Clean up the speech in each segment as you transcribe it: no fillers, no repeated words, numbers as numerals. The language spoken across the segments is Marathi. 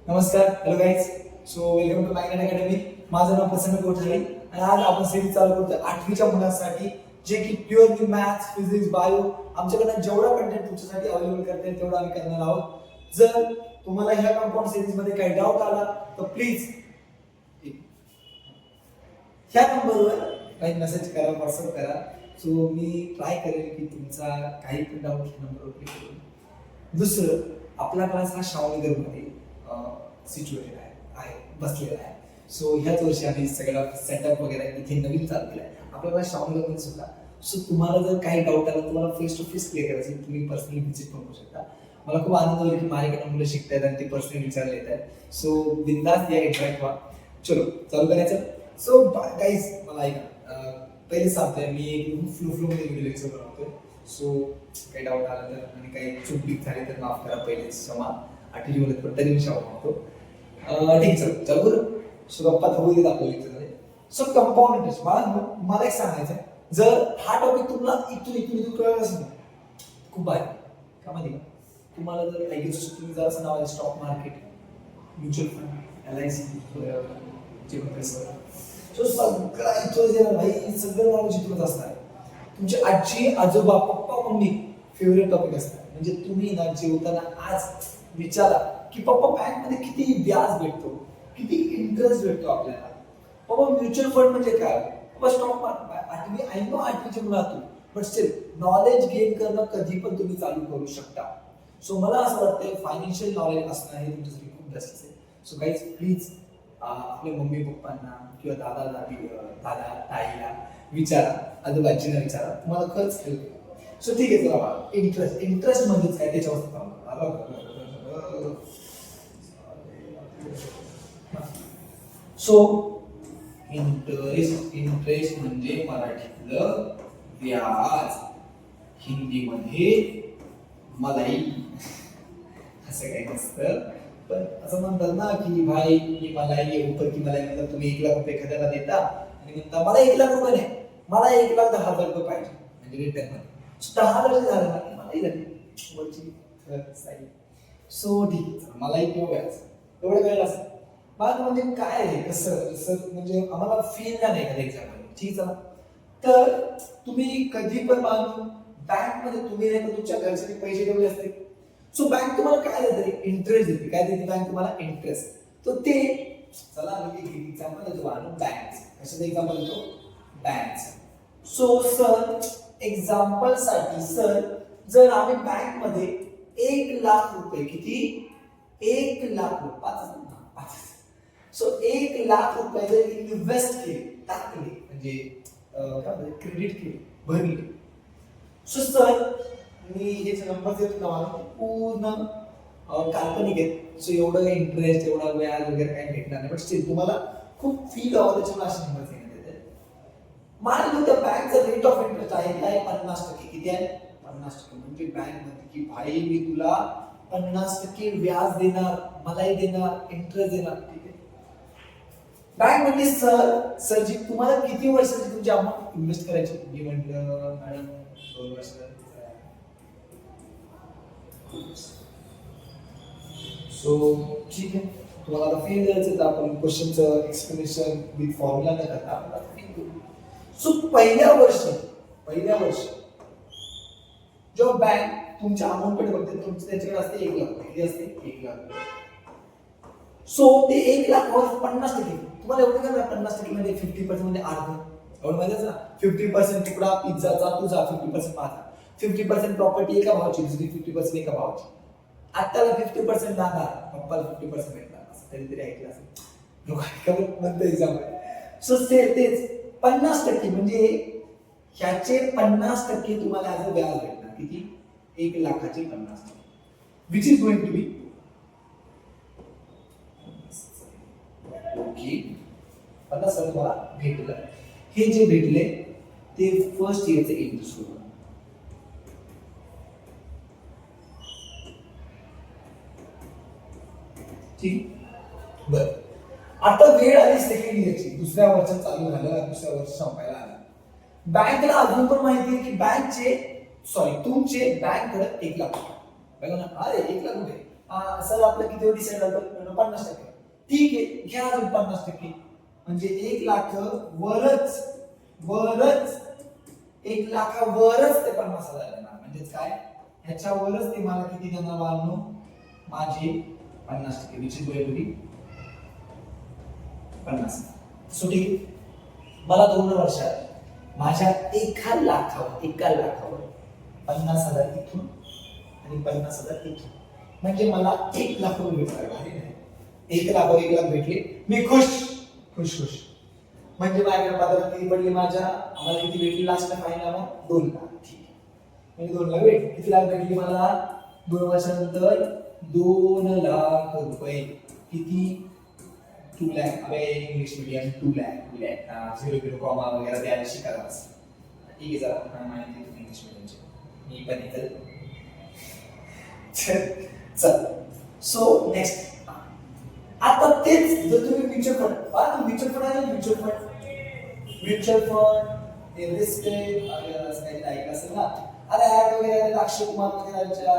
नमस्कार, hello guys. So welcome to मायगन अकॅडमी. माझं नाव प्रसन्न कोठारी आणि आज आपण सिरीज चालू करतोय 8वीच्या मुलांसाठी, जे की प्युअरली मॅथ्स, फिजिक्स, बायो आमच्याकडे जेवढा कंटेंट तुमच्यासाठी अवेलेबल करता येईल तेवढा आम्ही करणार आहोत. जर तुम्हाला ह्या कंपाऊंड सिरीज मध्ये काही डाऊट आला तर प्लीज ह्या नंबरवर काही मेसेज करा, व्हॉट्सअप करा. सो मी ट्राय करेन की तुमचा काही पण डाऊट नंबरवर क्लिक करून. दुसरं, आपला क्लास हा श्रावणीगरमध्ये सिच्युएटेड आहे बसलेला आहे. सो ह्याच वर्षी आम्ही सगळा सेटअप वगैरे इथे नवीन चालू केला आहे आपल्याला श्रावणीगरमध्ये सुद्धा. सो तुम्हाला जर काही डाऊट आला, तुम्हाला फेस टू फेस क्लिअर करायचं, तुम्ही पर्सनली व्हिजिट पण करू शकता. मला खूप आनंद होईल की माझ्याकडे मुलं शिकतात आणि ते पर्सनली विचारले येत आहेत. सो बिंदास या, इंटरॅक्ट व्हा. चलो चालू करायचं. सो गाईज मला ऐका, पहिले सांगतोय मी एकदम फ्लो मध्ये व्हिडिओ लेक्चर बनवतोय. सो काही डाऊट आला तर आणि काही चूक झाली तर माफ करा, पहिलेच क्षमा. 8वी मध्ये पण तरी मी क्षमा मागतो. ठीक आहे, चलो चालू करू. सो गप्पा होऊ देत आपल्या लेक्चरमध्ये. सो कंपाऊंड इंटरेस्ट, मला एक सांगायचं, जर हा टॉपिक तुम्हाला इथून कळलं असेल ना, खूप आहे का माहिती का. तुम्हाला जर काही तुम्ही जर असं नाव आहे stock market, mutual fund, LIC, so सगळं इथं जे भाई सगळं नॉलेज इथूनच असणार. तुमची आजी, आजोबा, पप्पा, मम्मी फेवरेट टॉपिक असतात. म्हणजे तुम्ही ना जेवताना आज विचारा की पप्पा बँक मध्ये किती व्याज भेटतो, किती इंटरेस्ट भेटतो आपल्याला. पप्पा म्युच्युअल फंड म्हणजे काय, पप्पा स्टॉक मार्केट. 8वी आय नो 8वीच्या मुलातून, बट स्टील नॉलेज गेन करणं कधी पण तुम्ही चालू करू शकता. सो मला असं वाटतं फायनान्शियल नॉलेज असणं हे तुमच्यासाठी खूप जास्त आहे. सो गाईज प्लीज आपल्या मम्मी पप्पांना किंवा दादा ताईला विचारा, आजोबाजींना विचारा, तुम्हाला खरंच हेल्प होईल. सो ठीक आहे, चला इंटरेस्ट म्हणजेच काय त्याच्यावर सो इंटरेस्ट म्हणजे मराठीतलं व्याज, हिंदीमध्ये मलाई. असं काही नसतं, पण असं म्हणतात ना की भाई मी मलाई आहे, ऊपर की मलाई. मतलब तुम्ही 1,00,000 रुपये एखाद्याला देता आणि म्हणता मला 1,00,000 रुपये नाही, मला 1,10,000 रुपये पाहिजे, म्हणजे रिटर्न मध्ये 10,000 झालं ना मलाही झाली वरची साईड. सो ठीक आहे, मलाही किंवा व्याज एवढं वेळ असं बाग म्हणजे काय आहे, कसं म्हणजे आम्हाला फील नाही एखाद्या एक्झाम्पल. ठीक आहे, तर तुम्ही कधी पण मानू बँक मध्ये तुम्ही नाही तर तुमच्या घरचे पैसे ठेवले असते. सो बँक तुम्हाला काय देते, इंटरेस्ट देते. काय देते बँक तुम्हाला, इंटरेस्ट. तर ते चला मी एक एक्झाम्पल देतो, आणू बँक. कशाचं एक्झाम्पल देतो, बँक. सो सर एक्झाम्पल साठी, सर जर आम्ही बँक मध्ये 1,00,000 रुपये, किती 1,00,000 सो 1,00,000 रुपये जर इन्व्हेस्ट केले, टाकले, म्हणजे काय क्रेडिट केले, भरले. सो सर मी हे नंबर देतो तुम्हाला पूर्ण काल्पनिक आहेत. सो एवढं इंटरेस्ट, एवढा व्याज वगैरे काही भेटणार नाही, बट स्टील तुम्हाला खूप फील हवं त्याच्यामुळे असे नंबर देण्यात येते. मान लो त्या बँकचा रेट ऑफ इंटरेस्ट आहे काय 50%. किती आहे, 50%. म्हणजे बँक म्हणते की भाई मी तुला 50% व्याज देणार, मलाही देणार, इंटरेस्ट देणार. ठीक आहे, बँक म्हणजे सर जी तुम्हाला किती वर्षाची तुमची अमाऊंट इन्व्हेस्ट करायची. मी म्हटलं मॅडम 2 वर्ष. सो ठीक आहे, तुम्हाला आता फील द्यायचं तर आपण क्वेश्चनचं एक्सप्लेनेशन विथ फॉर्म्युला न करता आपल्याला. सो पहिल्या वर्षी जेव्हा बँक तुमच्या अमाऊंट कडे बघते, तुमचं त्याच्याकडे असते 1,00,000. किती असते, 1,00,000. सो ते 1,00,000 50%. तुम्हाला एवढं काय 50% मध्ये 50% मध्ये अर्ध एवढं माहितीच ना. 50% तुकडा पिझ्झाचा तुझा, 50% माझा. 50% प्रॉपर्टी एका भावाची, दुसरी 50% एका भावाची. आत्ताला 50% दादा, पप्पाला 50% भेटला, असं कधीतरी ऐकलं असेल म्हणतो एक्झाम्पल. सो तेच 50% म्हणजे ह्याचे 50% तुम्हाला ॲज अ व्याज भेटणार. किती, 1,00,000चे 50%, which is going to be okay 50% तुम्हाला भेटलं. हे जे भेटले ते फर्स्ट इयरचे इंटरेस्ट होतं. ठीक, बर. आता वेळ आली सेकंड इयरची, दुसऱ्या वर्षात चालू झालं, दुसऱ्या वर्ष संपायला आलं. बँकेला अजून पण माहिती आहे की तुमचे बँककडे 1,00,000 बघा ना, अरे 1,00,000 रुपये सर आपलं किती डिसाईड झालं 50%. ठीक आहे, घ्या अजून 50%. म्हणजे 1 लाख वरच 1 लाखावरच ते 50,000 देणार. म्हणजेच काय, ह्याच्यावरच ते मला किती देणार बाळांनो, माझे 50%, which is going to be 50. So ठीक, मला 2 वर्षात माझ्या 1 लाखावर 50,000 इथून आणि 50,000 इथून, म्हणजे मला 1 लाख रुपये भेटले. 1 लाख भेटले, मी खुश. म्हणजे माझ्याकडे पत्रात किती पडली, आम्हाला किती भेटली लास्ट फायनल अमाऊंट 2 लाख. ठीक आहे, म्हणजे 2 लाख भेटली. किती लाख भेटली मला 2 वर्षानंतर? 2 लाख रुपये. किती? 2 लाख. अबे इंग्लिश मीडियम 2 लाख 0 कॉमा वगैरे द्यायला शिकायला. ठीक आहे, जरा माहिती इंग्लिश मीडियमची, मी पण इथं. चल, सो नेक्स्ट, आता तेच जर तुम्ही म्युच्युअल फंड इन्व्हेस्टेड ऐकलं असेल ना, आता ऍड वगैरे अक्षय कुमार वगैरेच्या,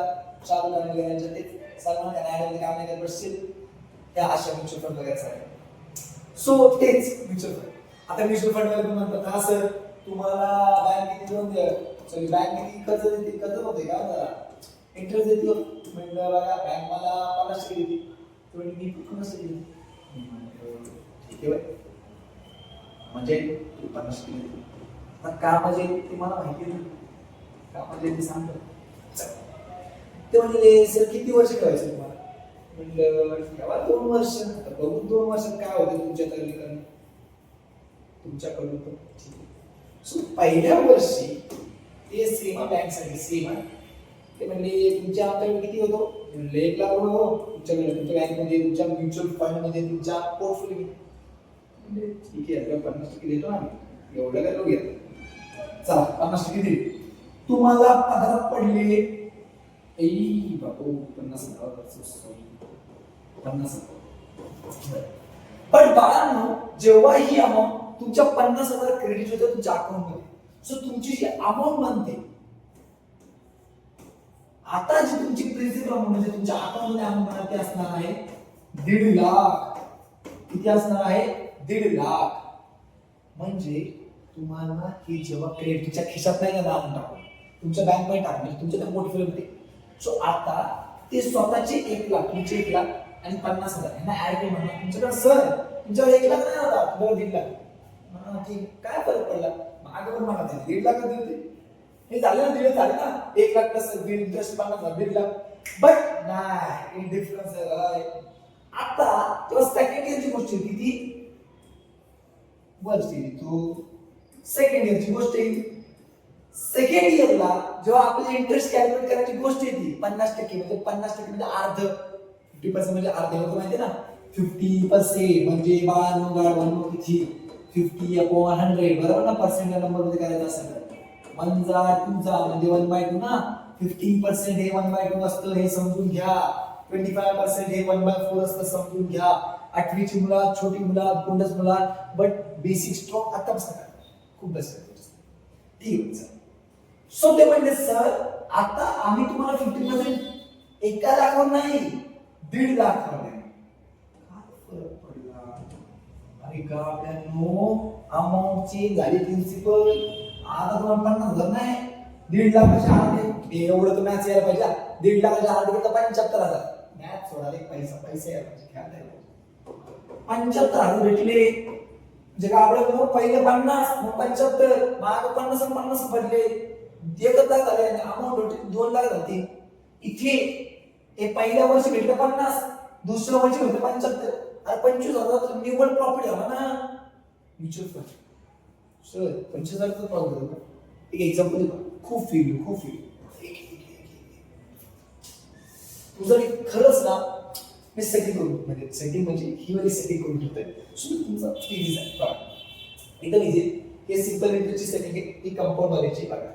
शाहरुख खान वगैरेच्या, ते सलमान खान ऍड वगैरे काम नाही करत बसतील त्या अशा म्युच्युअल फंड वगैरे. सो तेच म्युच्युअल फंड. आता म्युच्युअल फंड मध्ये म्हणतात हा सर तुम्हाला बँक किती लोन द्या, सॉरी बँक किती कर्ज देते, कर्ज होते का जरा इंटरेस्ट देते. म्हणजे बघा बँक मला 50% देते, मी 50% देते. ठीक आहे, म्हणजे 50% देते. का म्हणजे तुम्हाला माहिती नाही का, म्हणजे ते सांगतो. ते म्हणजे सर किती वर्ष ठेवायचं तुम्हाला? म्हणलं ठेवा 2 वर्ष. बघून 2 वर्षात काय होतं तुमच्याकडून. सो पहिल्या वर्षी ते सेम बँकसाठी सेम ते म्हणले तुमच्या आपल्याकडे किती होतो? 1 लाख रुपये हो तुमच्याकडे, तुमच्या बँकमध्ये, तुमच्या म्युच्युअल फंड मध्ये, तुमच्या पोर्टफोलिओ. म्हणजे ठीक आहे, आपल्याला 50% देतो आम्ही, एवढं काय लोक घेतात. चला 50% दिले, तुम्हाला पगारात पडले बाबू 50,000. पण बाळांनो, जेव्हा ही अमाऊंट तुमच्या 50,000 क्रेडिट होते तुमच्या अकाउंट मध्ये, सो तुमची जी अमाऊंट बनते आता, जी तुमची प्रिन्सिपल अमाऊंट म्हणजे तुमच्या अकाउंट मध्ये अमाऊंट ती असणार आहे 1.5 लाख. किती असणार आहे? 1.5 लाख. म्हणजे तुम्हाला ही जेव्हा क्रेडिट तुमच्या खिशात नाही ना टाकून, तुमच्या बँक मध्ये टाकून, तुमच्या त्या पोर्टफोलिओ मध्ये, सो आता ते स्वतःचे 1 लाख, तुमचे 1 लाख आणि 50,000 यांना ऍड करून म्हणा तुमच्याकडे सर तुमच्याकडे 1 लाख नाही होता, तुमच्याकडे 1.5 लाख. ठीक, काय फरक पडला? मागे पण म्हणा 1.5 लाख दिले, हे झाले ना, दिले झाले ना. 1 lakh plus interest 50,000, 1.5 lakh. But नाही, डिफरन्स आहे. आता तेव्हा सेकंड इयरची गोष्ट होती, ती वर्षी तू सेकंड इयरची गोष्ट येईल. सेकंड इयरला जेव्हा आपली इंटरेस्ट कॅल्क्युलेट करायची गोष्ट येते 50% म्हणजे 50% म्हणजे अर्ध, 50% म्हणजे अर्ध होतं माहिती ना. 50% म्हणजे बाळांनो किती 50/100, बरोबर ना. पर्सेंट नंबर मध्ये करायचं असेल तर 1 जा 2 जा म्हणजे 1/2 ना. 15% हे 1/2 असतं, हे समजून घ्या. 25% हे 1/4 असतं, समजून घ्या. 8वीची मुलं, छोटी मुलं, कोणत्याच मुलं, बट बेसिक स्ट्रॉंग आता खूप बेस्ट आहे. ठीक आहे. सो ते म्हणजे सर आता आम्ही तुम्हाला 50% 1 लाखावर नाही 1.5 लाखावर आहे. काय फरक पडला? अरे का आपल्यानो अमाऊंट चेंज झाली प्रिन्सिपल. आता तुम्हाला 50,000 नाही 1.5 लाखाच्या आधी, एवढं तर मॅच यायला पाहिजे. 1.5 लाखाच्या आधी तर 75,000. मॅच सोडाले, पैसे यायला पाहिजे, खेळता यायला पाहिजे. 75,000 भेटले म्हणजे का आपल्याकडे पहिले 50 मग 75 माग 50 पडले, 1 लाख झाले आणि अमाऊंट होती 2 लाख झाली. इथे हे पहिल्या वर्षी भेटलं 50, दुसऱ्या वर्षी भेटलं 75. अरे 25,000 निव्वळ प्रॉफिट झाला ना म्युच्युअल फंड. सर 25,000 प्रॉफिट झाला. एक एक्झाम्पल खूप फील तू जर खरंच ना मी सेटिंग करून म्हणजे ही वाली सेटिंग करून ठेवतोय. तुमचा फीज आहे बघा एकदम इझी. हे सिंपल इंटरेस्टची सेटिंग आहे, ही कंपाऊंड वाल्याची बघा.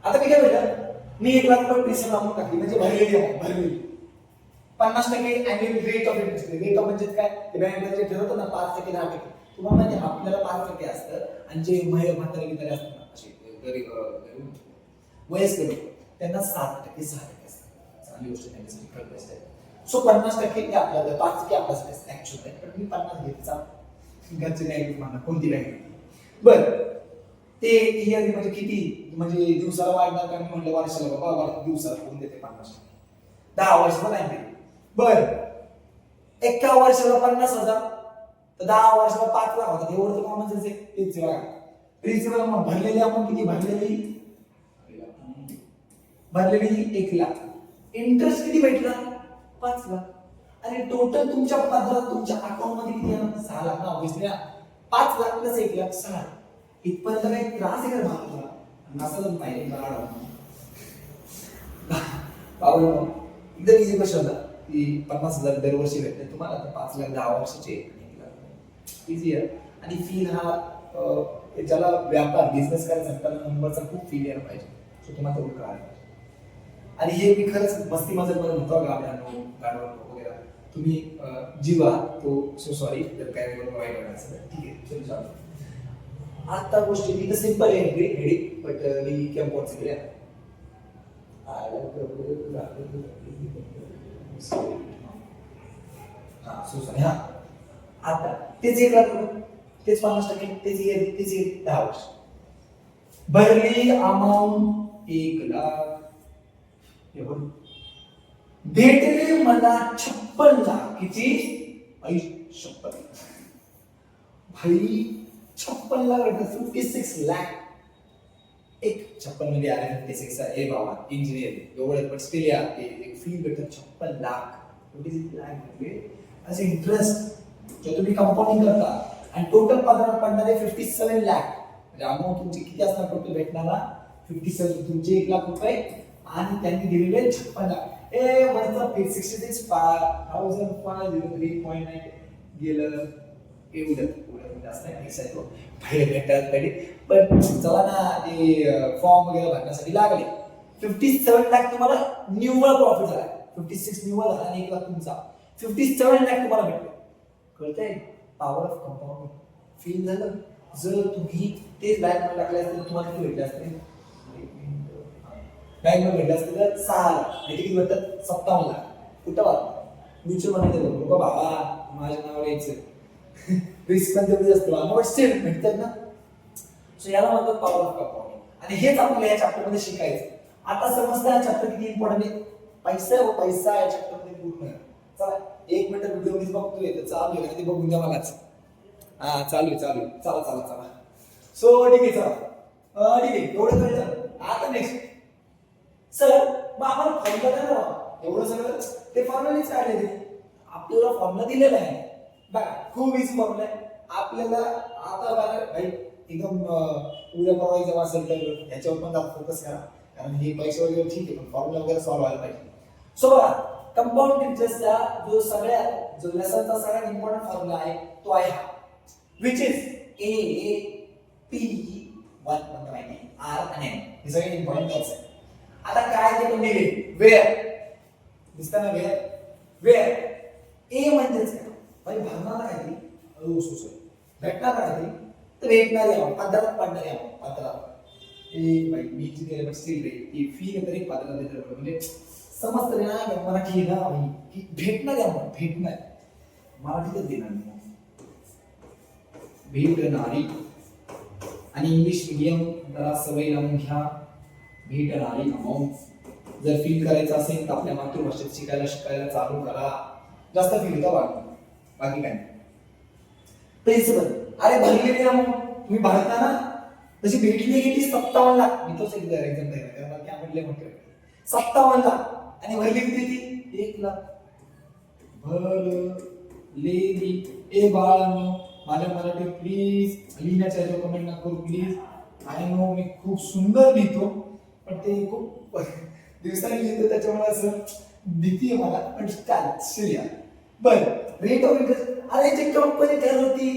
आता मी काय म्हटलं, मी 1 लाख रुपये प्रिन्सिपल अमाऊंट टाकली म्हणजे भरलेली 50% annual rate of interest. Rate of म्हणजे काय, ते बँकेचे ठरवतो ना 5%, 10%. तुम्हाला माहिती आपल्याला 5% असतं आणि जे म्हातारे वितारे असतात ना असे गरीब वयस्कर त्यांना 7%, 6% असतात. चांगली गोष्ट त्यांच्यासाठी बेस्ट आहे. सो 50% ते आपल्याला 5% आपल्यासाठी ऍक्च्युअल आहे, पण मी 50 घेतचा घरचे बँक म्हणा कोणती बँक. बर ते ईएमआय म्हणजे किती, म्हणजे दिवसाला वाढणार का, मी म्हणलं वर्षाला बाबा दिवसाला कोण देते 50%, 10 वर्षाला नाही देते. बर 1 वर्षाला 50,000 तर 10 वर्षाला 5 लाख होतात, एवढं तर कॉमन सेन्स आहे. तेच बघा प्रिन्सिपल मग भरलेली अमाऊंट किती, भरलेली 1 लाख, इंटरेस्ट किती भेटला 5 लाख, आणि टोटल तुमच्या पदरात तुमच्या अकाउंट मध्ये किती येणार 6 लाख ना ऑब्विसली ना. 5 लाख प्लस 1 लाख 6 लाख. इथपर्यंत काही त्रास आहे का मला नसलं पाहिजे मला बाबा एकदम इझी क्वेश्चन होता की 50,000 दरवर्षी भेटते तुम्हाला, तर 5 लाख 10 वर्षाचे इझी आहे. आणि फील हा ज्याला व्यापार बिझनेस करायचा असताना नंबरचा खूप फील यायला पाहिजे, सो तुम्हाला तेवढं कळायला पाहिजे. आणि हे मी खरंच मस्ती मजाक मध्ये म्हणतो गाड्यांवर वगैरे तुम्ही जीवा तो सो सॉरी जर काय वाईट वाटत असेल ठीक आहे चल. आता गोष्टी मी तर सिंपल आहे हेडिंग बट मी कॅम्पॉट केल्या हा आता तेच 1 लाख तेच 50%, तेच 10 वर्ष भरली अमाऊंट 1 लाख, भेटले मला 56 लाख. किती 56 भाई 56 लाख भेटले, 56 लाख. एक 56 मध्ये आले 56 ए बाबा इंजिनियर एवढं, पण स्टील या एक फी भेटत 56 लाख. ॲज इंटरेस्ट जो तुम्ही कंपाऊंडिंग करता आणि टोटल पगार पडणारे 57 लाख, म्हणजे अमाऊंट तुमची किती असणार टोटल भेटणारा 57, तुमचे 1 लाख रुपये आणि त्यांनी दिलेले 56 लाख. वरचं 66,503.9 गेलं एवढं जास्त नाही बाहेर भेटतात पाहिजे. पण चला ना ते फॉर्म वगैरे भरण्यासाठी लागले 57 लाख तुम्हाला निव्वळ प्रॉफिट झाला, 56 निव्वळ झाला आणि 1 लाख तुमचा, 57 लाख तुम्हाला भेटले. कळतंय पॉवर ऑफ कंपाऊंडिंग फील झालं. जर तुम्ही तेच बँक मध्ये टाकले असते तुम्हाला किती भेटले असते, बँक मध्ये भेटले असते तर 6 लाख, किती भेटतात 57 लाख. कुठं वाटतं म्युच्युअल मध्ये बघू बाबा माझ्या नावावर यायचं रिस्क पण तेवढी असते बट स्टील भेटतात ना. सो याला म्हणतात पॉवर ऑफ कंपाऊंडिंग. आणि हेच आपल्याला या चॅप्टर मध्ये शिकायचं. आता समजतं हा चॅप्टर किती इम्पॉर्टंट आहे. पैसा या चॅप्टर मध्ये पूर्ण. चला 1 मिनिट व्हिडिओ मीच बघतोय तर चालू आहे ते बघून द्या मलाच. हा चालू आहे चला. सो ठीक आहे चला ठीक आहे एवढं कळलं. आता नेक्स्ट सर मग आम्हाला फॉर्म्युला द्या ना, एवढं सगळं ते फॉर्म्युलाच काढले ते आपल्याला फॉर्म्युला दिलेला आहे बघा, खूप इझी फॉर्म्युला आहे आपल्याला. आता बघा भाई एकदम उद्या परवा एक्झाम असेल तर ह्याच्यावर पण फोकस करा, कारण हे पैसे वगैरे ठीक आहे पण फॉर्म्युला वगैरे सॉल्व्ह व्हायला पाहिजे. सो बघा कंपाऊंड इंटरेस्टचा जो लेसनचा सगळ्यात इम्पॉर्टंट फॉर्म्युला आहे तो आहे हा, विच इज A.P.1 R आणि N. हे सगळे इम्पॉर्टंट टर्म्स आहेत. आता काय ते पण दिले वेअर दिसतं ना, वेअर ए म्हणजेच काय भाई भरणार काय ती भेटणार काय ती तर भेटणारी आहे पदरात पडणारी आहे पदरात भाई मी किती पण स्टील रे ती फी तरी पदरात देत म्हणजे समजतं ना मराठी ना भाई की भेटणार आहे भेटणार मराठीतच देणार भेटणारी. आणि इंग्लिश मीडियम जरा सवय लावून घ्या. भेटणारी अमाऊंट जर फील करायचं असेल तर आपल्या मातृभाषेत शिकायला चालू करा. जास्त फील का बाकी काय प्रिन्सिपल. अरे भरलेली अमाऊंट तुम्ही भरताना तशी भेटली गेली 57 लाख. मी तोच एकदा एक्झाम द्यायला कारण काय म्हटले म्हटलं 57 लाख आणि भरली किती ती 1 लाख. भरलेली ए बाळांनो माझ्या मराठी प्लीज लिहिण्याच्या कमेंट नका करू प्लीज. आय नो मी खूप सुंदर लिहितो पण ते खूप दिवसांनी लिहितो त्याच्यामुळे असं भीती आहे मला पण शिया. बर रेट ऑफ इंटरेस्ट अरे जे कंपनी ठरवती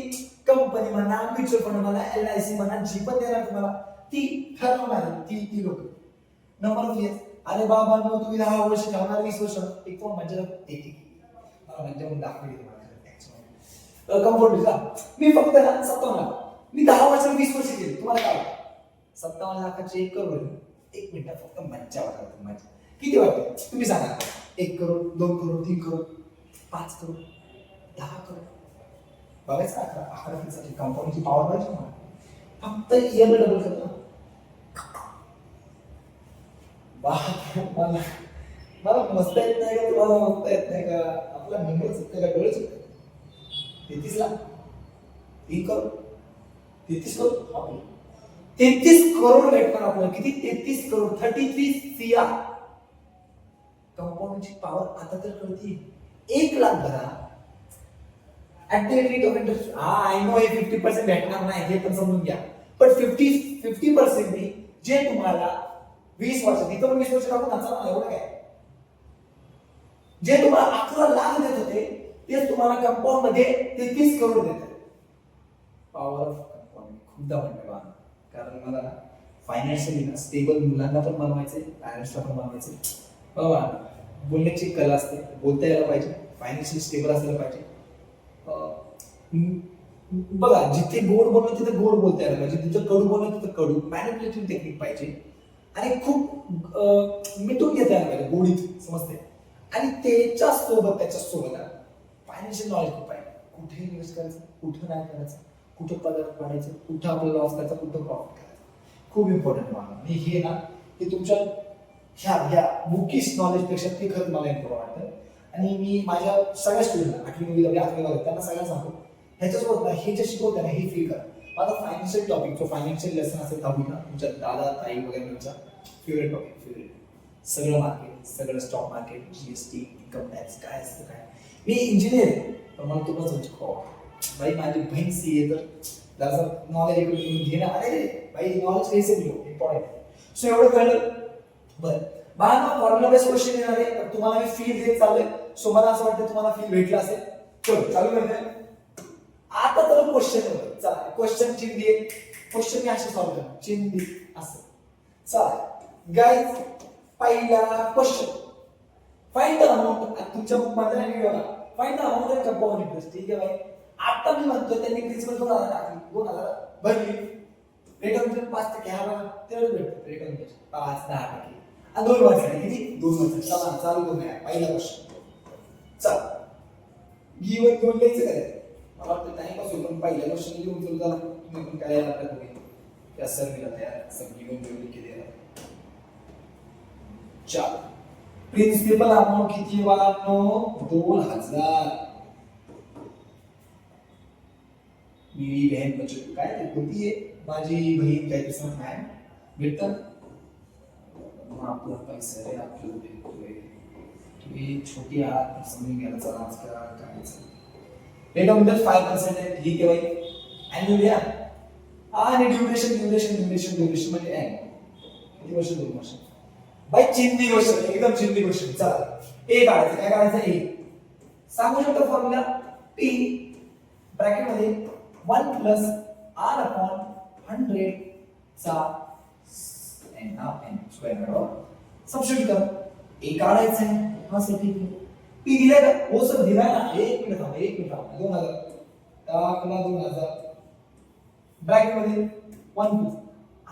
कंपनी म्हणा म्युच्युअल फंड म्हणा LIC म्हणा जी पण देणार तुम्हाला ती ठरवणार ती लोक नंबर ऑफ इयर्स. अरे बाबा नो तुम्ही 10 वर्ष ठेवणार 20 वर्ष एक पण म्हणजे मला म्हणजे म्हणून दाखवली कम्फर्ट का मी फक्त ना 57 लाख मी 10 वर्ष 20 वर्ष केली. तुम्हाला काय 57 लाखाचे 1 करोड 1 मिनिट फक्त मज्जा वाटत मज्जा किती वाटते तुम्ही सांगा. 1 करोड, 2 करोड, 3 करोड, 5 करोड, 10 करोड. बघायचं 11 साठी कंपाऊंडची पॉवर पाहिजे ना. फक्त ईएमआय डबल करतो. मला मला मस्त येत नाही का, तुम्हाला मस्त येत नाही का? आपला मेंबर चुकते का, डोळे चुकते? 33 लाख, 3 करोड, 33 करोड आपलं, 33 करोड भेटणार आपल्याला. किती? 33 करोड, 33 CR. कंपाऊंडची पॉवर आता तर कळती. 1 लाख भरा at the rate of interest. I know हे 50% भेटणार नाही, हे पण समजून घ्या. पण 50% जे तुम्हाला 20 वर्ष, तिथं पण 20 वर्ष टाकून नाचा एवढं काय, जे तुम्हाला 11 लाख देत होते तेच तुम्हाला कंपाऊंड मध्ये 33 करोड देत. पॉवर ऑफ कंपाऊंड खूप दाखवलं. कारण मला फायनान्शियली स्टेबल मुलांना पण बनवायचे, पॅरेंट्सला पण बनवायचे. बाबा बोलण्याची कला असते, बोलता यायला पाहिजे, फायनान्शियली स्टेबल असायला पाहिजे. बघा जिथे गोड बोलणं तिथे गोड बोलता यायला पाहिजे, जिथे कडू बोलणं तिथे कडू. मॅनिप्युलेटिव्ह टेक्निक पाहिजे आणि खूप मिटून घेता यायला पाहिजे, गोडीत समजते. आणि त्याच्यासोबत फायनान्शियल नॉलेज खूप पाहिजे. कुठे इन्व्हेस्ट करायचं, कुठं नाही करायचं, कुठं पदार्थ पाडायचं, कुठं आपलं लॉस करायचा, कुठं प्रॉफिट करायचं, खूप इम्पॉर्टंट मला. आणि हे ना हे तुमच्या ह्या बुकिश नॉलेज पेक्षा ते खरंच मला इम्पॉर्टंट वाटतं. आणि मी माझ्या सगळ्या स्टुडंटला 8वी 9वी 10वी त्यांना सगळ्यांना सांगतो, ह्याच्यासोबत ना हे जे शिकवतं ना हे फील करा. माझा फायनान्शियल टॉपिक, जो फायनान्शियल लेसन असेल 10वीला, तुमच्या दादा ताई वगैरे तुमचा फेवरेट टॉपिक, फेवरेट. सगळं मार्केट, सगळं stock market, GST, income tax काय असतं काय. मी इंजिनियर आहे पण मला तुम्हाला तुमचं भाई माझी बहीण सीए, तर जरा नॉलेज इकडून घेणं. अरे भाई नॉलेज कैसे मिळो इम्पॉर्टंट. सो एवढं कळलं. बरं बाळांनो, फॉर्म्युला बेस्ड क्वेश्चन येणार आहे, तर तुम्हाला मी फील देत चाललोय. सो मला असं वाटतं तुम्हाला फील भेटला असेल. चलो चालू करते. आता तर क्वेश्चन चला, क्वेश्चन चिन्ह आहे. क्वेश्चन मी असे सॉल्व्ह करणार, चिन्ह असं. चला गाईज, पहिला क्वेश्चन, फाइंड द अमाउंट. तुमच्या बुक मध्ये नाही बघा, find the amount of compound interest. ठीक आहे भाई. आता मी म्हणतो त्यांनी प्रिन्सिपल 2000 टाकली, 2000 भरली, रेट ऑफ इंटरेस्ट 5% हा बघा, तेवढं भेटतं रेट ऑफ इंटरेस्ट 5-10%. आणि 2 वर्षांनी किती? 2 वर्षांनी. चला चालू करूया पहिला क्वेश्चन. चला गिवन घेऊन लिहायचं काय, मला वाटतं टाइमपास होईल, पण पहिल्या क्वेश्चन लिहून चल झाला. तुम्ही पण काय यायला पाहिजे त्या सर्वीला तयार सब गिवन घेऊन लिखी द्या. चल प्रिन्सिपल अमाउंट किती वाढनो? 2000. मेरी बहन बचत काय ते होती आहे, माझी बहीण काय ते सांग काय भेटतं. आपला पैसा रे आपल्याला भेटतोय. तुम्ही छोटी आहात समजून घ्यायला. चला आज काय रेट ऑफ इंटरेस्ट 5% आहे. ठीक आहे भाई. अॅन्युअली आणि ड्युरेशन म्हणजे एन किती वर्ष? 2 वर्ष. भाई चिन्नी क्वेश्चन, एकदम चिन्नी क्वेश्चन. चला ए काढायचं. काय काढायचं? ए. सांगू शकतो फॉर्म्युला पी ब्रॅकेट मध्ये 1 प्लस r अपॉन 100 चा n स्क्वेअर सबस्टिट्यूट कर. ए काढायचं आहे. हा सर ठीक आहे. पी दिलाय का? हो सर दिलाय ना. एक मिनिट थांबा. 2000 टाकला. 2000 ब्रॅकेट मध्ये 1 प्लस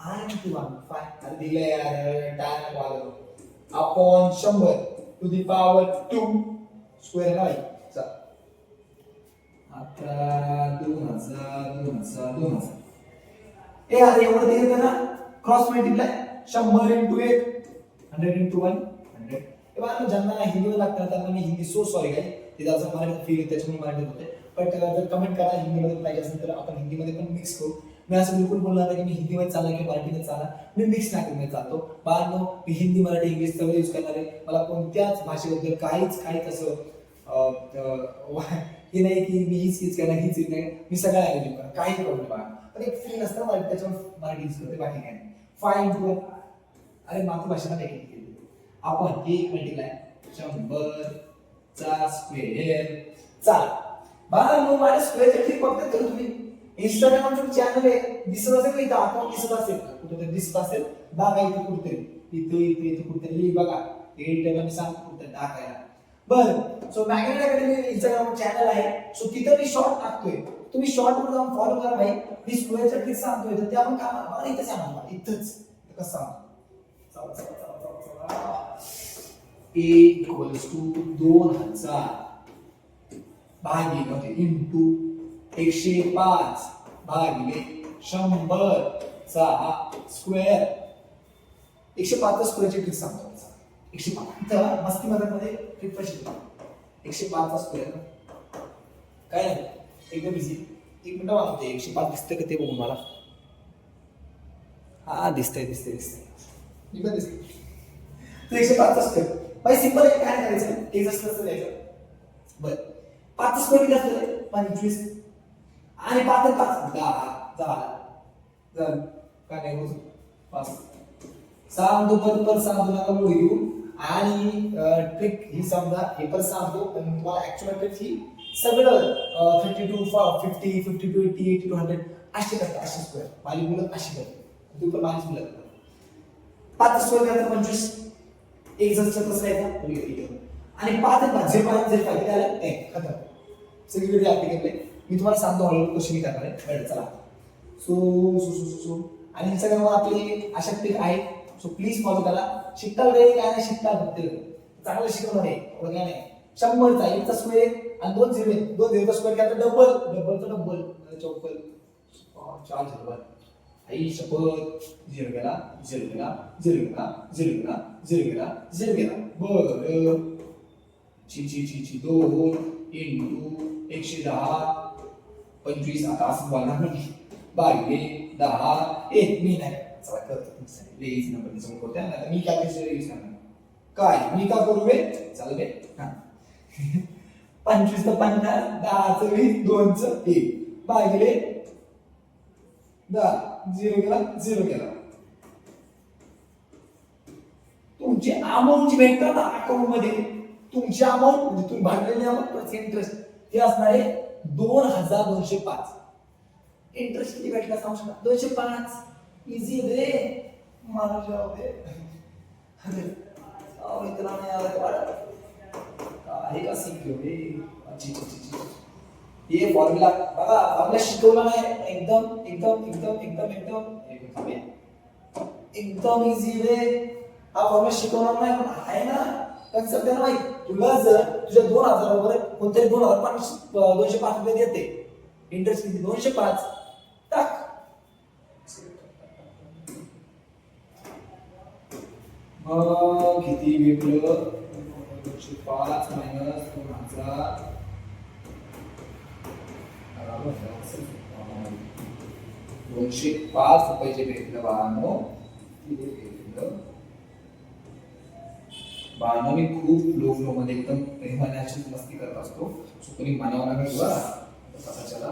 r किती 5 अरे दिलंय यार, टाइम वाढव upon 100 to the power 2 square नाही. चल आता 2000 ए अरे एवढं दिलं ना, क्रॉस मल्टिप्लाय 100 into 1 100 into 1 100. तेव्हा ज्यांना हिंदी लागतं त्यांना मी हिंदी सो सॉरी काय ते जरा मराठीत फील त्याच्यामुळे मराठीत होते. पण जर कमेंट करा हिंदीमध्ये पाहिजे असेल तर आपण हिंदीमध्ये पण मिक्स करू. मी असं बिलकुल बोलणार नाही की मी हिंदीमध्ये चालला की मराठीमध्ये चालला. मी मिक्स नाटकमध्ये चालतो. बाळांनो मी हिंदी मराठी इंग्लिश सगळं यूज करणार आहे. मला कोणत्याच भाषेबद्दल काहीच असं हे नाही की मी हीच करणार हीच नाही. मी सगळ्या लँग्वेज करणार, काही प्रॉब्लेम बाळा. पण एक फील असतं मला त्याच्यावर मराठी यूज करते, बाकी काय नाही. 5 अरे मातृभाषेला काही केली आपण 1 मल्टिप्लाय 100 चा स्क्वेअर. चला बाळांनो माझ्या स्क्वेअरचे ट्रिक बघतात का तुम्ही? इंस्टाग्रामचं चॅनल आहे, दिसत असेल का? इथं अकाउंट दिसत असेल कुठेतरी दिसत असेल बघा. इथे कुठेतरी इथे कुठेतरी बघा. एअरटेल मी सांगतो कुठे टाकायला. बरं so magnet academy Instagram channel आहे. सो तिथं मी शॉर्ट टाकतोय, तुम्ही शॉर्ट वर जाऊन फॉलो करा भाई. मी स्क्वेअरच्या ट्रिक सांगतोय तर ते आपण काय इथं सांगा, इथंच कसं सांगा. A इक्वल्स टू 2000 भागिले म्हणजे इंटू 105 भागिले 100 चा स्क्वेअर. 105 चा स्क्वेअरची ट्रिक सांगतो. 105 तर मस्ती मध्ये ट्रिक कशी 105 चा स्क्वेअर काय नाही एकदम इझी. एक मिनिट वाटते 105 दिसतंय का ते बघून मला. हा दिसतंय दिसतंय दिसतंय मी पण दिसतंय. तर 105 चा स्क्वेअर बाय सिंपल काय करायचं एक असलं द्यायचं. बरं 5 चा स्क्वेअर किती असतं 25 आणि 5 आणि 5 10 काय नाही होत 5 6 दुपर पर 6 दुना मूळ घेऊ आणि ट्रिक ही समजा हे पण सांगतो पण तुम्हाला ऍक्च्युअल ट्रिक ही सगळं 32 50 52 80 80 100 अशी करता अशी स्क्वेअर माझी मुलं अशी करतात तू पण माझी मुलं 5 स्क्वेअर करता 25 एक जण कसं आहे आणि 5 आणि 5 जे 5 जे 5 त्याला एक खतम सगळीकडे ऍप्लिकेबल आहे. मी तुम्हाला सांगतो हळूहळू कशी मी करणार आहे. चला सो आणि सगळं आपली अशा ट्रिक आहे. सो प्लीज फॉलो करा. शिकता वेळी काय नाही शिकता फक्त चांगलं शिकवणार आहे एवढं काय नाही. 100 चा 1 चा स्क्वेअर आणि 2 झिरो स्क्वेअर केला तर डबल चौकल 4 झिरो आई शपथ 0 गेला 0 गेला 0 गेला 0 गेला 0 गेला 0 गेला बरं ची 2 इंटू 110 25 आता असं बोलणार नाही भागिले 10 एक मी नाही चला करतो लेझी नंबर दिसून करते ना मी कॅल्क्युलेटर यूज करणार काय मी का करू बे चल बे हां 25 चं 50 10 चं 20 2 चं 1 भागिले 10 0 गेला तुमची अमाउंट जी भेटतात ना अकाउंट मध्ये तुमची अमाउंट म्हणजे तुम्ही भांडलेली अमाउंट प्लस इंटरेस्ट हे असणार आहे 2205. इंटरेस्ट किती भेटला सांगू शकता 205 इझी रे मारू जाऊ दे अरे इतना नाही आला वाढ काय का शिकलो रे अच्छी ये फॉर्म्युला बघा फॉर्म्युला शिकवला नाही एकदम इझी रे. हा फॉर्म्युला शिकवणार नाही पण आहे ना कन्सेप्ट आहे ना माहिती. तुला जर तुझ्या 2000 वर कोणतरी 205 रुपये देते इंटरेस्ट किती 205 टाक मग किती भेटलं 205 मायनस 2000 205 रुपये भेटलं बानो बानो मी खूप लो फ्लो मध्ये एकदम प्रेमाने मस्ती करत असतो. सो कोणी मानवना का हुआ पता चला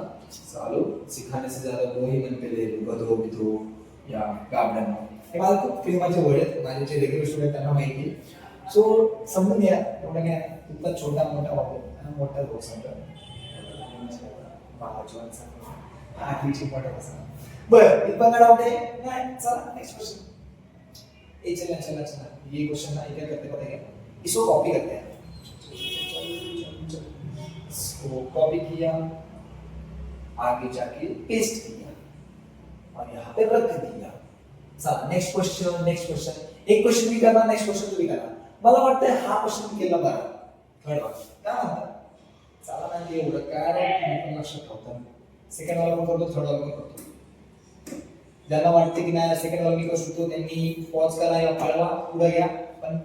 चालो सिखाने से ज्यादा वो ही मन पे ले गधो बिधो या गाबड्यांना हे मला खूप प्रेमाचे वर्ड आहेत. माझे जे रेग्युलर स्टुडंट त्यांना माहिती. सो समजून घ्या एवढं काय तुमचा छोटा मोठा वापर मोठा लोक सांगतात आठवीची मोठा कसा बरं इथं डाउट आहे नाही. चला नेक्स्ट क्वेश्चन चला ये क्वेश्चन ना क्या करते पता है इसको कॉपी करते हैं. इसको कॉपी किया आगे जाके पेस्ट किया और यहाँ पे रख दिया. चला नेक्स्ट क्वेश्चन एक क्वेश्चन भी करना नेक्स्ट क्वेश्चन भी करना. मला वाटतं हा क्वेश्चन केला बरा थर्ड वन काय म्हणतात चला ना एवढं काय लक्षात ठेवतो. सेकंड वाला पण करतो थर्ड वाला पण करतो. ज्यांना वाटते की नाही सेकंड वाला मी करू शकतो त्यांनी पॉज करा या पळवा पुढे घ्या पण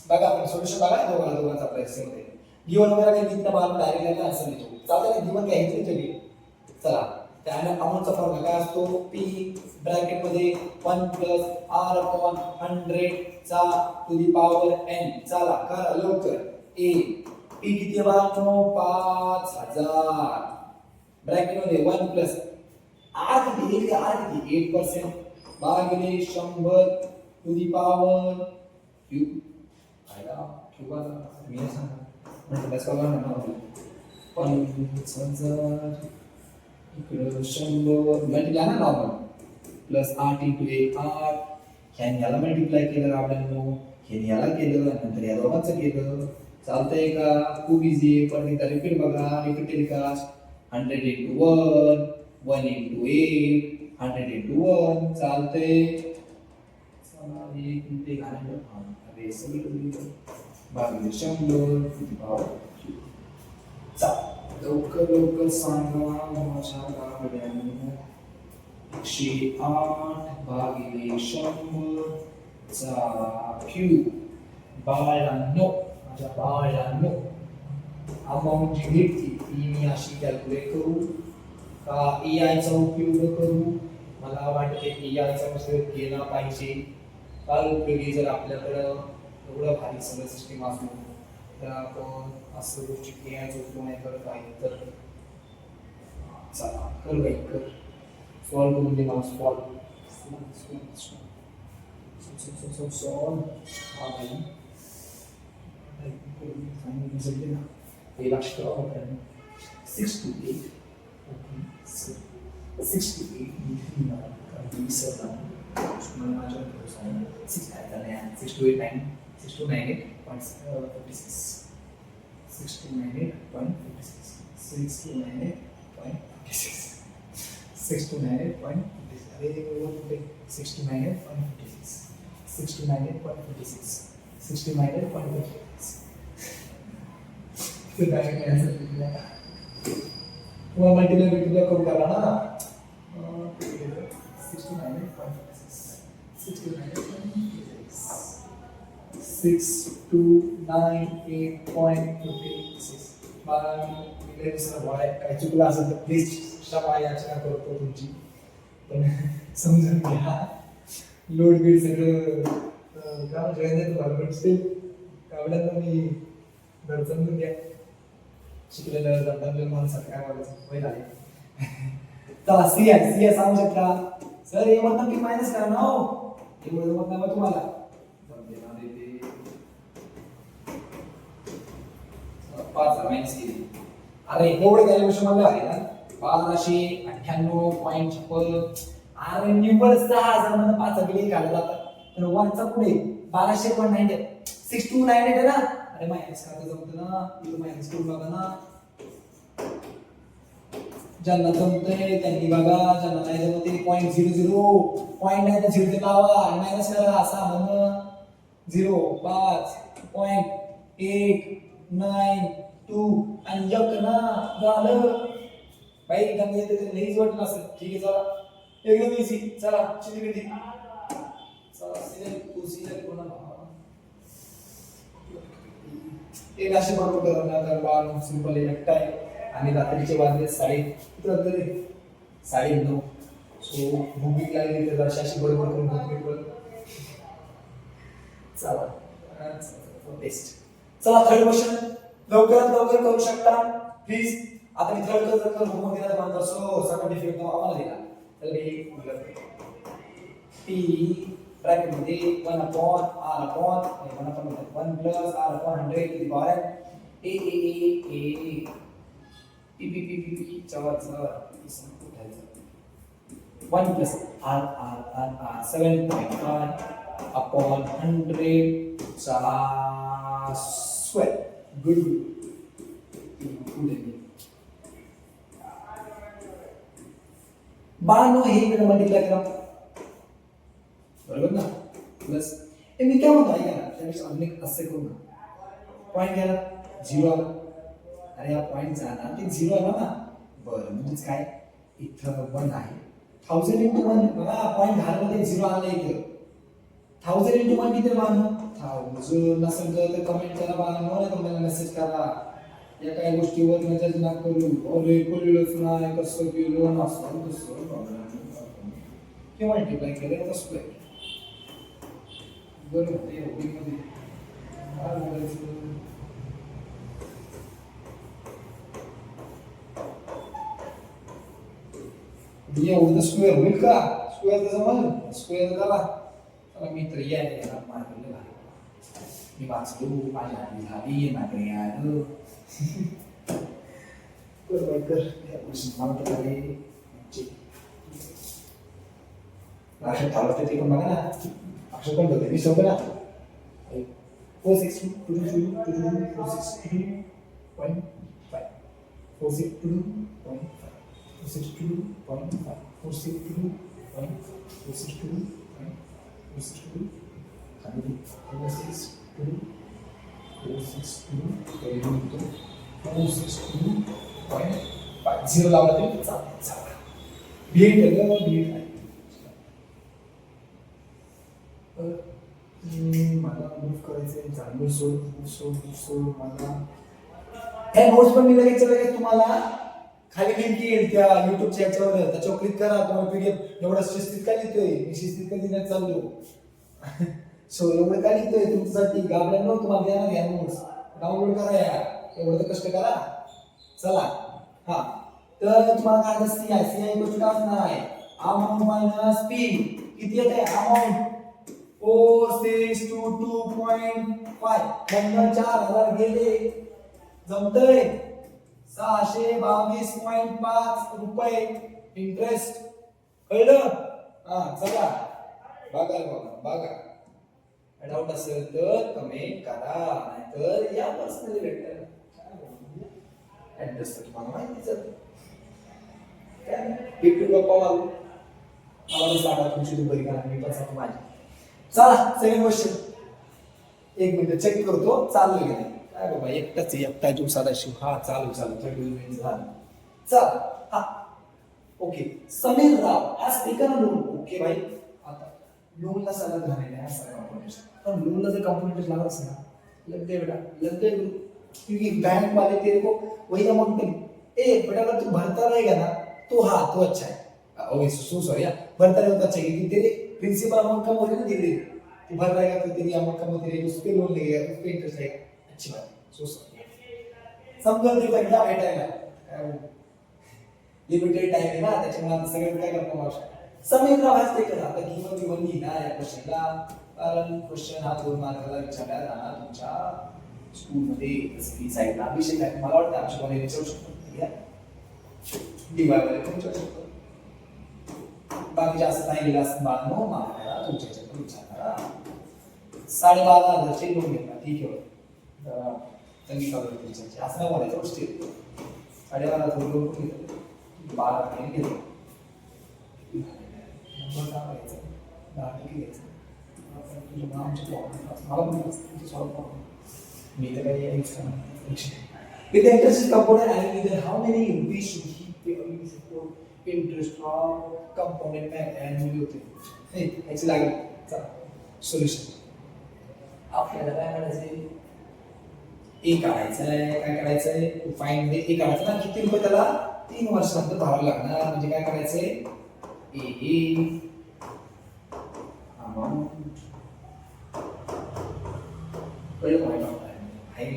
बघा आपण सोल्युशन बघा दोघांचा प्रयत्न होते. गिवन वगैरे काही लिहिता मला डायरेक्ट आन्सर देतो चालतं ना गिवन घ्यायचं तरी चला. त्याने अमाउंटचा फॉर्म्युला काय असतो p ब्रॅकेट मध्ये 1 प्लस r अपॉन 100 चा टू दी पॉवर n. चला करा लवकर a p किती बानो 5000 ब्रॅकेट मध्ये 1 प्लस r किती 8% भागिले 100 टू दी पॉवर q आयला किंवा मी सांगा म्हणजे बस करा ना 5000 इकडे 100 मल्टिप्लाय ना नॉर्मल प्लस 8 इंटू 1 8 ह्याने याला मल्टिप्लाय केलं आपल्याला ह्याने याला केलं नंतर या दोघांचं केलं चालतंय का खूप इझी आहे. पण एकदा रिपीट बघा रिपीट का 100 इंटू 1 इंटू 8 100 इंटू 1 चालतंय. चला एक मिनिट घालून अरे सगळं भागिले 100 टू द पॉवर क्यू. लवकर लवकर सांगा माझ्या गाड्यांनो. 108 भागिले 100 चा क्यूब. बाळांनो, माझ्या बाळांनो, अमाऊंट जी भेटते ती मी अशी कॅल्क्युलेट करू का AI चा उपयोग करू. मला वाटते AI चा उपयोग केला पाहिजे. काल उपयोगी जर आपल्याकडं एवढं भारी सगळं सिस्टीम असू तर आपण असं गोष्टी AI चा उपयोग नाही करत आहे तर चला कर बाई कर. सॉल्व करून दे मला. सॉल्व हे लक्ष करा. 6 to 8 6 to 8 6 to 8 9 6 to 9 8.56 6 to 9 8.56 6 to 9 8.56 6 to 9 8.56 अरे 6 to 9 8.56 6 to 9 8.56 6 to 9 8.56 तो डायरेक्ट आंसर दिला. तुम्हाला मल्टिप्लाय करू करा ना. 6 to 9 8.56 6 to 9 8.56 6 to 9 8.56. मला मी दुसरा बॉय काय चुकला असेल तर प्लीज क्षमा याचना करतो तुमची. पण समजून घ्या. लोड बीड सगळं काम जॉईन झालं स्टील कावड्यांना मी घर समजून घ्या. शिकलेलं दमदमलेलं माणसाचं काय बोलायचं वय झाले. चला सी सांगू शकता सर हे म्हणतात की मायनस करा ना हो. हे बोलत मग नाही तुम्हाला 5 मायनस केली. अरे एवढे कॅल्क्युलेशन मला आहे ना 1298.56. अरे निव्वळ 6000 मध्ये 5 बिलिंग काढला जातात तर 1 चा पुढे 1200.98 6298 आहे ना. अरे मायनस करता जमतं ना. इथं मायनस करून बघा ना. ज्यांना जमतंय त्यांनी बघा. ज्यांना नाही जमत ते 0.00 पॉईंट नाही तर 0 लावा आणि मायनस करा. असा म्हणून 0 5 0.8 9 2 आणि 1 ना झालं. बाई गंगा येते ते लईच वाटलं असेल. ठीक आहे चला एकदम इझी. चला चिली किती चला सिलेक्ट कोणाला एक असे बरोबर करणार बाळ सिंपल एक टाइम. आणि रात्रीचे वाजले 9:30 सो भूमिक लागली तर अशी बरोबर करून भूमिक चला टेस्ट. चला थर्ड क्वेश्चन लवकरात लवकर करू शकता प्लीज. आता मी थर्ड जर होमवर्क दिला तर सो सगळं डिफिकल्ट आम्हाला दिला तर हे टी ब्रॅकेट मध्ये 1 upon r upon 1 plus r upon 100 to the power A P चार 1 प्लस r 7.5 अपॉन 100 चा स्क्वेअर. गुड बानो हे इकडे मल्टिप्लाय करा बरोबर ना. प्लस मी काय म्हणतो ऐका ना त्यापेक्षा अनेक असे करू ना. पॉईंट घ्यायला 0 आला. अरे हा पॉईंट झाला ते 0 आला ना. बरं म्हणजेच काय इथं 1 आहे. 1000 into 1 बघा पॉईंट घालमध्ये 0 आला इथं. 1000 into 1 किती बानो 1000 नसेल तर कमेंट करा बानो नाही तर मला मेसेज करा. या काही गोष्टीवर नजर ना करू. अरे कळलंच नाही कसं केलं नसतं तसं किंवा मल्टिप्लाय केलं तर स्क्वेअर. बरोबर ते मध्ये काय बोलायचं एवढं स्क्वेअर होईल का. स्क्वेअर तर समज स्क्वेअर झाला. चला मी तर यायला मारलेलं आहे. मी वाचलो माझ्या आधी झाली माझ्याकडे आलं. बरोबर अक्षर थांबवते ते पण बघा ना. अक्षर पण बघते मी सगळं ना 462.5 462.5 462.5 लावला तरी चालेल. बीएड मला मूव करायचंय, चालू सोड मला ह्या नोट्स पण मी लगेच तुम्हाला खाली लिंक येईल त्या युट्यूबच्या याच्यावर, त्याच्यावर क्लिक करा. तुम्हाला पीडीएफ एवढं शिस्तीत का लिहितोय मी, शिस्तीत का लिहिण्यात चाललो. सो एवढं का लिहितोय तुमच्यासाठी, घाबरलो तुम्हाला देणार या नोट्स डाउनलोड करा यार, एवढं तर कष्ट करा. चला हा, तर तुम्हाला काय सीआय गोष्ट काय असणार आहे, अमाऊंट मायनस पी. किती येते अमाऊंट 4,622.5 मधनं 4,000 गेले, जमतंय 622.5 रुपये इंटरेस्ट. कळलं? हा चला बघा डाऊट असेल तर कमेंट करा, नाहीतर या पर्सनली भेटलं ऍड्रेस तर तुम्हाला माहितीच आहे. भेटू गप्पा मारू, मला सांगा तुमची दुपारी करा, मी पण सांगतो माझी. चला सेकंड क्वेश्चन, एक मिनिट चेक करतो चालू की नाही. काय बाबा एकटा जीव सदाशिव. हा चालू झालं. चल हा ओके. समीर राव आज टेकन लोन. ओके भाई, आता लोनला सगळं झालेलं आहे असं कंपोनेंट, पण लोनला जर कंपोनेंट लागत असेल ना, लग दे बेटा लग दे, क्योंकि बैंक वाले तेरे को वही अमाउंट देंगे. ए बेटा अगर तू भरता रहेगा ना तो हाँ तो अच्छा है. ओके सो सॉरी यार, भरता रहेगा तो अच्छा है, क्योंकि तेरे प्रिंसिपल अमाउंट कम हो रही है ना धीरे धीरे, तू भर रहेगा तो तेरी अमाउंट कम होती रहेगी, उस पे लोन लगेगा, उस पे इंटरेस्ट लगेगा. अच्छी बात है. सो सॉरी समजा देता क्या भेटायला लिमिटेड टाइम आहे ना, त्याच्यामुळे सगळं काय करतो आवश्यक. समीर राव आज ते करा. आता गिवन लिहिला या क्वेश्चनला, कारण क्वेश्चन हा 2 मार्काला विचारला जाणार तुमच्या स्कूलमध्ये तसली साईडला. विषय काय मला वाटतं आमच्या कॉलेज विचारू शकतो डीवाय वाले पण विचारू शकतो. बाकी जास्त नाही गेला असं 92 मार्काला तुमच्या ह्याच्यातून विचारणारा 12,500 लोन घेतला. ठीक आहे तंगी कॉलेज टीचरची असं नाही बोलायचं गोष्टी. 12,500 लोन पण घेतलं, 12 महिने घेतलं. नंबर टाकायचा 10% घ्यायचं. मला पण सॉल्व करून मी तर काही यूज करणार. With the interest component and either how many rupees should he pay or you should put interest on component annually होते. हे याची लागेल. चला सोल्युशन आपल्याला काय करायचंय, ए काढायचं आहे. काय करायचं आहे, फाईन मध्ये ए काढायचं ना, किती रुपये त्याला 3 वर्षानंतर भरावं लागणार. म्हणजे काय करायचंय, ए अमाउंट कळलं माहिती आहे.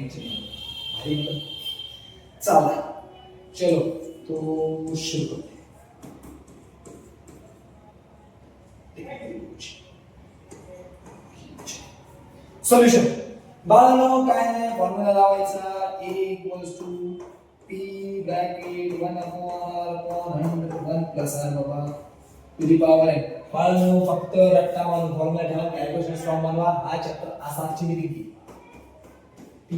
चला चलो तो शुरू करते. सोल्युशन बाळांनो काय नाही, फॉर्म्युला लावायचा. a equals to p bracket 1/r/100 plus r बाबा टू दी पॉवर n. बाळांनो फक्त रट्टा मारून फॉर्म्युला ठेवा, कॅल्क्युलेशन फॉर्म बनवा. हा चॅप्टर असाची मी दिली p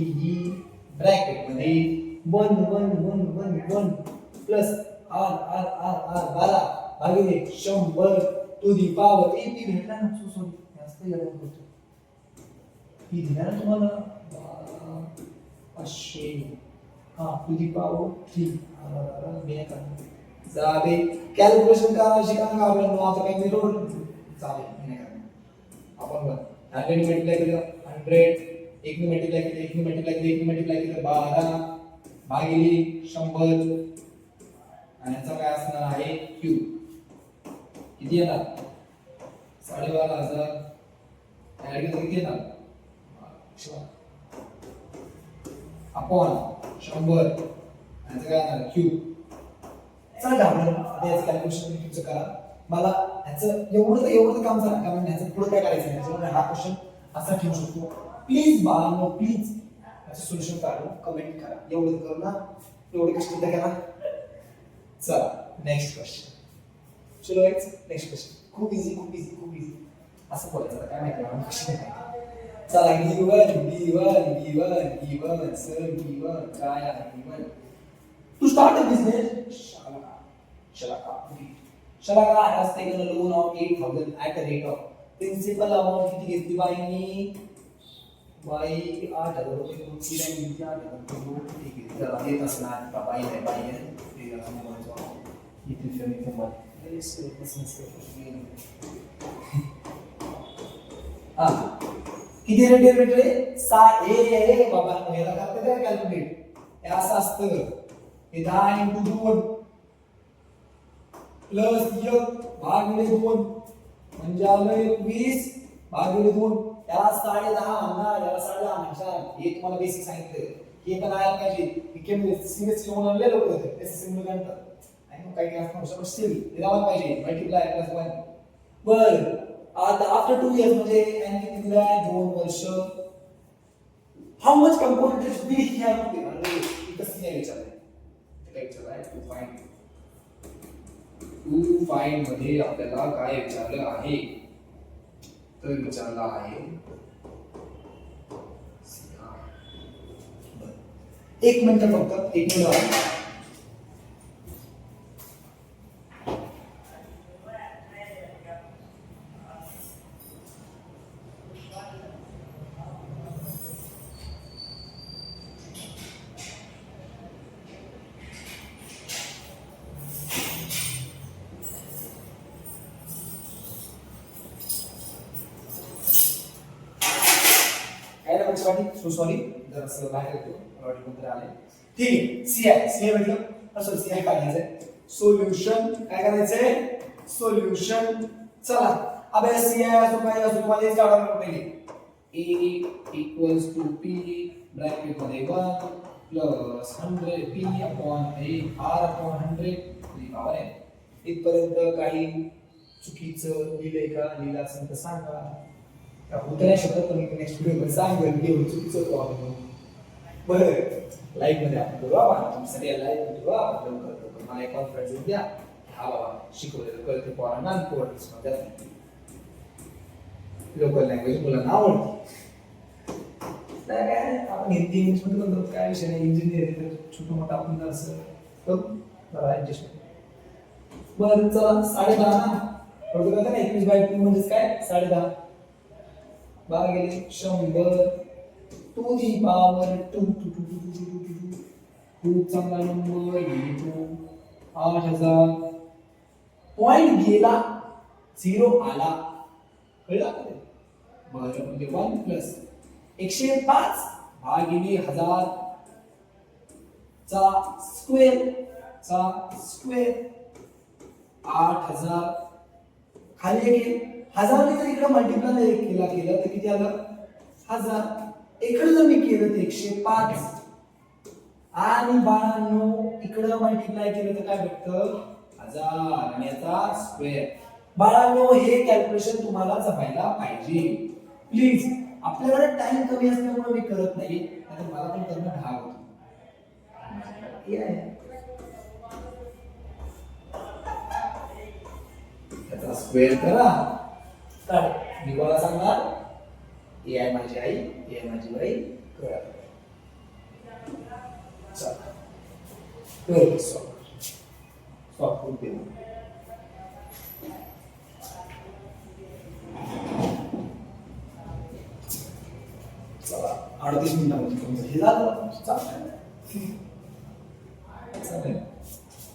ब्रॅकेट मध्ये 1 प्लस r 12 भागिले 100 to the power a. p भेटला ना, सो सॉरी जास्त यायला होतो. p दिला ना तुम्हाला 500 हा टू दी पॉवर 3 मी काय जाबे कॅल्क्युलेशन करायला शिकायला आवडलं. आता काही मी रोड चालेल मी नाही करणार. आपण 100 मल्टिप्लाय केलं 100, 1 मल्टिप्लाय केलं 1 मल्टिप्लाय केलं 12 भागिले 100 आणि याचा काय असणार आहे q. किती येणार 12,500 ऍड केलं किती येणार अपॉन 100 याचा काय येणार q. चला आता याचं कॅल्क्युलेशन तुमचं करा. मला ह्याचं एवढं काम करा, कारण ह्याचं पुढे काय करायचं आहे. त्याच्यामुळे हा क्वेश्चन असा ठेवू शकतो. प्लीज बाळांनो प्लीज याचं सोल्युशन काढून कमेंट करा. एवढं करू ना, एवढे कष्ट करा. चला नेक्स्ट क्वेश्चन. चलो नेक्स्ट क्वेश्चन. खूप इझी असं बोलायचं काय माहिती मला क्वेश्चन काय. चला गिवन सर गिवन काय आहे given. To start a business, Shalaka has taken a loan of 8,000 at a rate of principal amount किती घेतली बाईंनी बाई 8,000 रुपये घेऊन तिला घेतली 8,000 रुपये ठीक आहे त्याला देत असणार का बाई आहे बाई आहे ते जरा मोबाईलचा इथे फिरणे तुम्हाला हा किती रेट भेटले 6 ए बाबा याला करते का कॅल्क्युलेट हे असं असतं हे 10 × 2 प्लस 1 भागिले 2 म्हणजे आलं 21 भागिले 2 याला 10.5 म्हणणार याला 10.5 म्हणणार हे तुम्हाला बेसिक सांगितलं हे पण आहे पाहिजे हे केमिस्ट्री सीरियसली म्हणून लय लोक होते एसएससी मध्ये म्हणतात आणि मग काही असं पण स्टिल हे लावलं पाहिजे मल्टिप्लाय प्लस 1 बर आता आफ्टर 2 इयर्स म्हणजे आणि किती दिला 2 वर्ष how much component is be here अरे कसं नाही विचारलं काय विचारलं टू फाइंड मध्ये आपल्याला काय विचारलं आहे तर विचारला आहे एक मिनिट फक्त एक मिनिट सॉरी जरा असं बाहेर येतो मध्ये आले ठीक आहे सी आहे म्हटलं असं सी आहे काढायचंय सोल्युशन काय करायचंय सोल्युशन चला अभ्यास सी आहे असं काय असं तुम्हाला हेच काढायला पहिले a equals to p bracket मध्ये 1 plus 100 p upon a r upon 100 लिहावं आहे इथपर्यंत काही चुकीचं लिहिलंय का लिहिलं असेल तर सांगा उतराय शकत पण नेक्स्ट व्हिडिओ मध्ये सांगेल की चुकीचं होतो आपण बरं लाईक मध्ये आपण करू आपण सगळ्या लाईक मध्ये करू आपण लवकर मला एक कॉन्फरन्स द्या हा बाबा शिकवलेलं कळते पोरांना आणि पोरांना समजत लोकल लँग्वेज मुलांना आवडते काय आपण हिंदी इंग्लिश मध्ये पण काय विषय नाही इंजिनिअरिंग छोटं मोठं आपण असं करू जरा ऍडजस्टमेंट बरं चला 10.5 ना बरोबर का 21/2 म्हणजेच काय 10.5 बारा गेले 100 टू दी पॉवर 2 खूप चांगला नंबर घेतो 8000 पॉइंट गेला 0 आला कळला बरं म्हणजे 1 प्लस 105 भागिले 1000 चा स्क्वेअर 8000 खाली गेले 1000 ने जर इकडे मल्टिप्लाय केलं तर किती आलं 1000 इकडे जर मी केलं तर 105 आणि 92 इकडे मल्टिप्लाय केलं तर काय भेटतं 1000 आणि याचा स्क्वेअर 92 हे कॅल्क्युलेशन तुम्हाला जमायला पाहिजे प्लीज आपल्याकडे टाइम कमी असल्यामुळे मी करत नाही नाहीतर मला पण करणं भाग होतो याचा स्क्वेअर करा काय मी मला सांगणार ए आहे माझी आई ए आहे माझी बाई करा चला कर सॉल्व करून दे चला 38 मिनिटांमध्ये हे झालं चालेल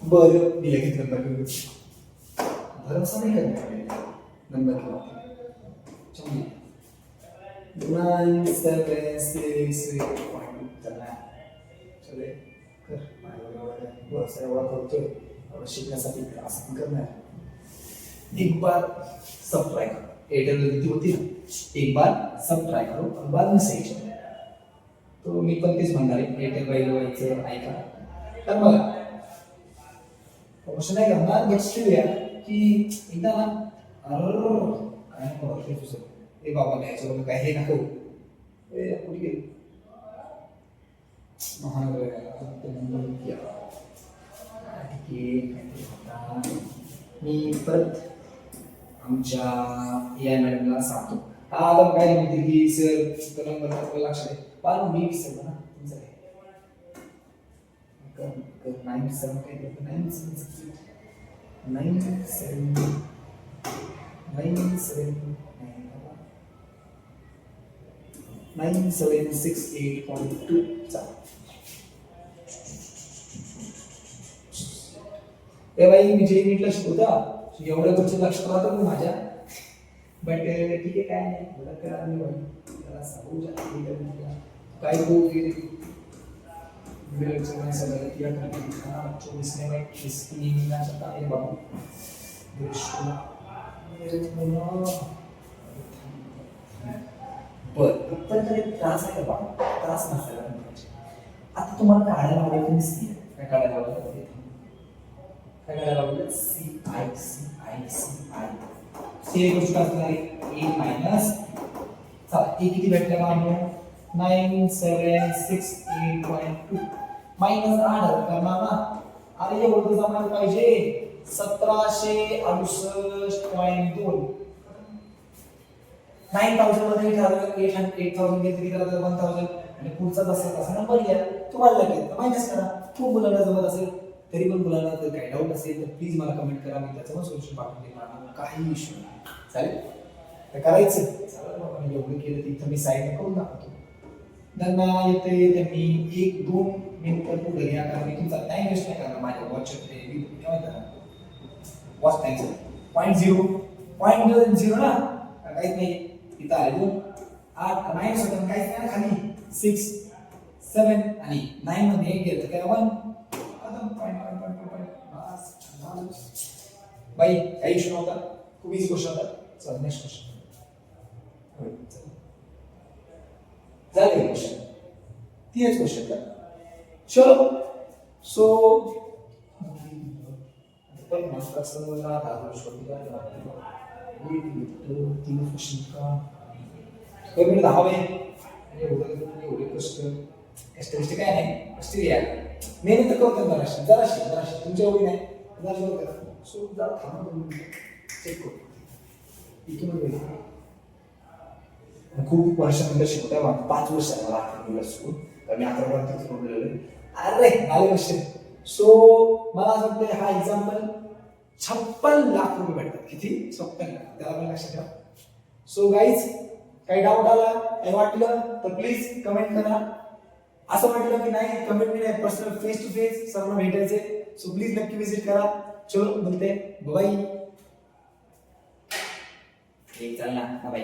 बरं दिले किती नंबर भरोसा नाही करत नंबर किती 9 7 6 चला चले कर बस एवढा करतोय एवढा शिकण्यासाठी असं करणार एक बार सब ट्राय करो एयरटेल किती होती ना एक बार सब ट्राय करो और बाद में सही चले तो मी पण तेच म्हणणार आहे एयरटेल बाईचं ऐका तर बघा प्रमोशन नाही करणार बट स्टिल या की एकदा ना काय बोलतो ए बाबा याच्यावर काय हे नको ए कुठे गेली मी परत आमच्या या मॅडमला सांगतो आता काय म्हणते की सर नंबर लक्षात आहे पण मी विसरलो ना तुमचं काय 97 काय 97 9768.2 चा ए भाई मी जे नीटला शिकवता एवढ्या गोष्टी लक्षात राहतात ना माझ्या बट ठीक आहे काय नाही एवढं करा मी भाई त्याला सांगू काय हो वेळेचं सगळं या कंपनीला 24 ने भाई इसकी ना चाहता है बाबू पण तरी त्रास आहे का बाबा त्रास नसायला पाहिजे आता तुम्हाला काढायला हवं तर दिसते काय काढायला हवं काय काढायला हवं CI सी एक गोष्ट असणार आहे ए मायनस चला ए किती भेटलं मानू 9768.2 मायनस 8 करणार ना अरे एवढं जमायला पाहिजे 1768.2 9000 मध्ये ठरवलं 8000 घेतली तर 1000 आणि पुढचा तसा नंबर घ्या तुम्हाला लागेल मायनस करा खूप मुलांना जमत असेल तरी पण मुलांना जर काही डाऊट असेल तर प्लीज मला कमेंट करा मी त्याचं पण सोल्युशन पाठवून देणार काही इश्यू नाही चालेल तर करायचं चालेल बाबा मी एवढं केलं तर इथं मी साईडला करून दाखवतो त्यांना येते त्यांनी 1-2 मिनिटं पुढे या कारण मी तुमचा टाइम वेस्ट नाही करणार माझ्या वॉचवर वॉच टाइम 0.0 ना काहीच नाही इथं आहे 2 8 9 सेकंद काहीच नाही खाली 6 7 आणि 9 मध्ये गेलं काय 1 भाई काही इश्यू नव्हता खूप इझी क्वेश्चन होता चल नेक्स्ट क्वेश्चन झाले क्वेश्चन तीच क्वेश्चन का चलो सो पण मास्टर समोरला दाखवू शकतो का तीन क्वेश्चन का कमी 10 वेळ एवढे कष्ट काय नाही कष्ट या मेहनत करतो जराशी तुमच्या एवढी नाही जरा करा सो जरा थांबा चेक करू इथून खूप वर्षानंतर शिकवतोय मग 5 वर्ष मला अकरावीला शिकून तर मी 11 वर्षात शिकवलेलं अरे झाले वर्ष सो मला असं वाटतं हा एक्झाम्पल 56 लाख रुपये भेटतात किती 56 लाख त्याला पण लक्षात ठेवा सो गाईज काही डाऊट आला काही वाटलं तर प्लीज कमेंट करा असं वाटलं की नाही कमेंट नाही पर्सनल फेस टू फेस सर्वांना भेटायचे सो प्लीज नक्की विजिट करा चलो बोलते बाय चल ना बाय